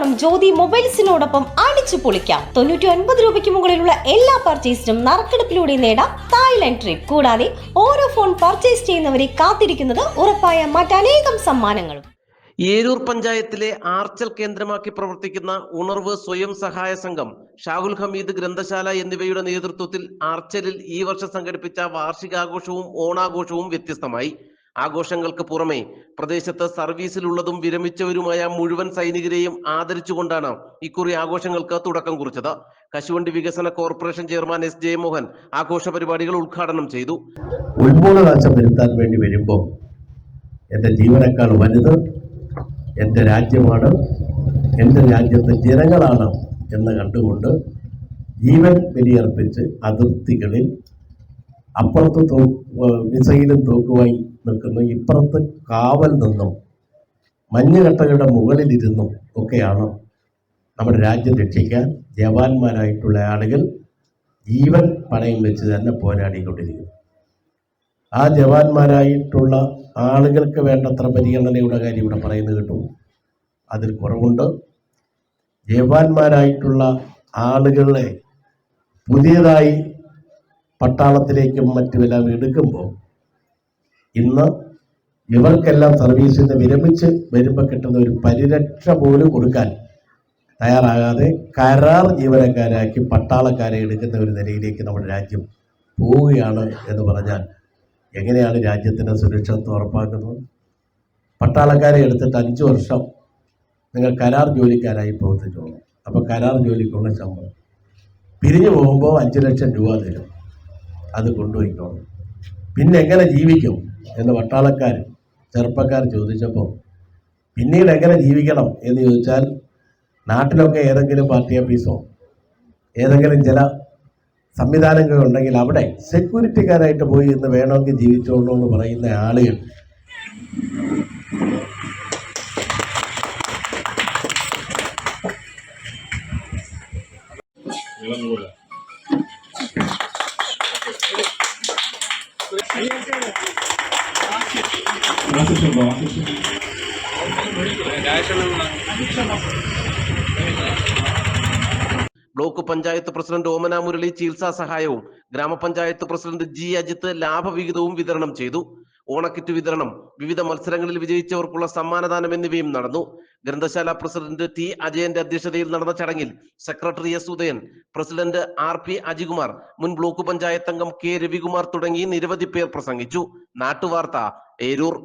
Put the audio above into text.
ഇത്തവണ ജ്യോതി മൊബൈൽസിനോടൊപ്പം അടിച്ചു പൊളിക്കാം. 99 രൂപയ്ക്ക് മുകളിലുള്ള എല്ലാ പർച്ചേസിനും നറുക്കെടുപ്പിലൂടെ നേടാം തായ്ലൻഡ് ട്രിപ്പ്. കൂടാതെ ഓരോ ഫോൺ പർച്ചേസ് ചെയ്യുന്നവരെ കാത്തിരിക്കുന്നത് ഉറപ്പായ മറ്റനേകം സമ്മാനങ്ങളും. ഏരൂർ പഞ്ചായത്തിലെ ആർച്ചൽ കേന്ദ്രമാക്കി പ്രവർത്തിക്കുന്ന ഉണർവ് സ്വയം സഹായ സംഘം, ഷാഹുൽ ഹമീദ് ഗ്രന്ഥശാല എന്നിവയുടെ നേതൃത്വത്തിൽ ആർച്ചലിൽ ഈ വർഷം സംഘടിപ്പിച്ച വാർഷികാഘോഷവും ഓണാഘോഷവും വ്യത്യസ്തമായി. ആഘോഷങ്ങൾക്ക് പുറമെ പ്രദേശത്ത് സർവീസിലുള്ളതും വിരമിച്ചവരുമായ മുഴുവൻ സൈനികരെയും ആദരിച്ചുകൊണ്ടാണ് ഇക്കുറി ആഘോഷങ്ങൾക്ക് തുടക്കം കുറിച്ചത്. കശുവണ്ടി വികസന കോർപ്പറേഷൻ ചെയർമാൻ എസ് ജയമോഹൻ ആഘോഷ പരിപാടികൾ ഉദ്ഘാടനം ചെയ്തു. ഉത്ബോധനാശം വരുത്താൻ വേണ്ടി വരുമ്പോൾ എൻ്റെ ജീവനക്കാൾ വലുത് എൻ്റെ രാജ്യമാണ്, എൻ്റെ രാജ്യത്തെ ജനങ്ങളാണ് എന്ന് കണ്ടുകൊണ്ട് ജീവൻ ബലിയർപ്പിച്ച് അതിർത്തികളിൽ അപ്പുറത്ത് മിസൈലും തോക്കുമായി നിൽക്കുന്നു, ഇപ്പുറത്ത് കാവൽ നിന്നും മഞ്ഞുകട്ടകളുടെ മുകളിലിരുന്നും ഒക്കെയാണ് നമ്മുടെ രാജ്യം രക്ഷിക്കാൻ ജവാന്മാരായിട്ടുള്ള ആളുകൾ ജീവൻ പണയം വെച്ച് തന്നെ പോരാടിക്കൊണ്ടിരിക്കുന്നു. ആ ജവാന്മാരായിട്ടുള്ള ആളുകൾക്ക് വേണ്ടത്ര പരിഗണനയുടെ കാര്യം ഇവിടെ പറയുന്നത് കേട്ടു. അതിൽ കുറവുണ്ട്. ജവാന്മാരായിട്ടുള്ള ആളുകളെ പുതിയതായി പട്ടാളത്തിലേക്കും മറ്റുമെല്ലാം എടുക്കുമ്പോൾ ഇന്ന് ഇവർക്കെല്ലാം സർവീസിൽ നിന്ന് വിരമിച്ച് വരുമ്പോൾ കിട്ടുന്ന ഒരു പരിരക്ഷ പോലും കൊടുക്കാൻ തയ്യാറാകാതെ കരാർ ജീവനക്കാരാക്കി പട്ടാളക്കാരെ എടുക്കുന്ന ഒരു നിലയിലേക്ക് നമ്മുടെ രാജ്യം പോവുകയാണ് എന്ന് പറഞ്ഞാൽ എങ്ങനെയാണ് രാജ്യത്തിൻ്റെ സുരക്ഷിതത്വം ഉറപ്പാക്കുന്നത്? പട്ടാളക്കാരെ എടുത്തിട്ട് 5 വർഷം നിങ്ങൾ കരാർ ജോലിക്കാരായി പ്രവർത്തിച്ചോളൂ. അപ്പോൾ കരാർ ജോലിക്കുള്ള ശമ്പളം പിരിഞ്ഞു പോകുമ്പോൾ 5 ലക്ഷം രൂപ തരും, അത് കൊണ്ടുപോയിക്കോളും. പിന്നെ എങ്ങനെ ജീവിക്കും എന്ന് പട്ടാളക്കാർ ചെറുപ്പക്കാർ ചോദിച്ചപ്പോൾ പിന്നീട് എങ്ങനെ ജീവിക്കണം എന്ന് ചോദിച്ചാൽ നാട്ടിലൊക്കെ ഏതെങ്കിലും പാർട്ടി ഓഫീസോ ഏതെങ്കിലും ചില സംവിധാനങ്ങൾ ഉണ്ടെങ്കിൽ അവിടെ സെക്യൂരിറ്റിക്കാരായിട്ട് പോയി ഇന്ന് വേണമെങ്കിൽ ജീവിച്ചോളൂ എന്ന് പറയുന്ന ആളുകൾ ബ്ലോക്ക് പഞ്ചായത്ത് പ്രസിഡന്റ് ഓമന മുരളി ചികിത്സാ സഹായവും ഗ്രാമപഞ്ചായത്ത് പ്രസിഡന്റ് ജി അജിത്ത് ലാഭവിഹിതവും വിതരണം ചെയ്തു. ഓണക്കിറ്റ് വിതരണം, വിവിധ മത്സരങ്ങളിൽ വിജയിച്ചവർക്കുള്ള സമ്മാനദാനം എന്നിവയും നടന്നു. ഗ്രന്ഥശാല പ്രസിഡന്റ് ടി അജയന്റെ അധ്യക്ഷതയിൽ നടന്ന ചടങ്ങിൽ secretary S Udayan, president R P Ajikumar, മുൻ ബ്ലോക്ക് പഞ്ചായത്ത് അംഗം കെ രവികുമാർ തുടങ്ങി നിരവധി പേർ പ്രസംഗിച്ചു. നാട്ടുവാർത്ത, ഏരൂർ.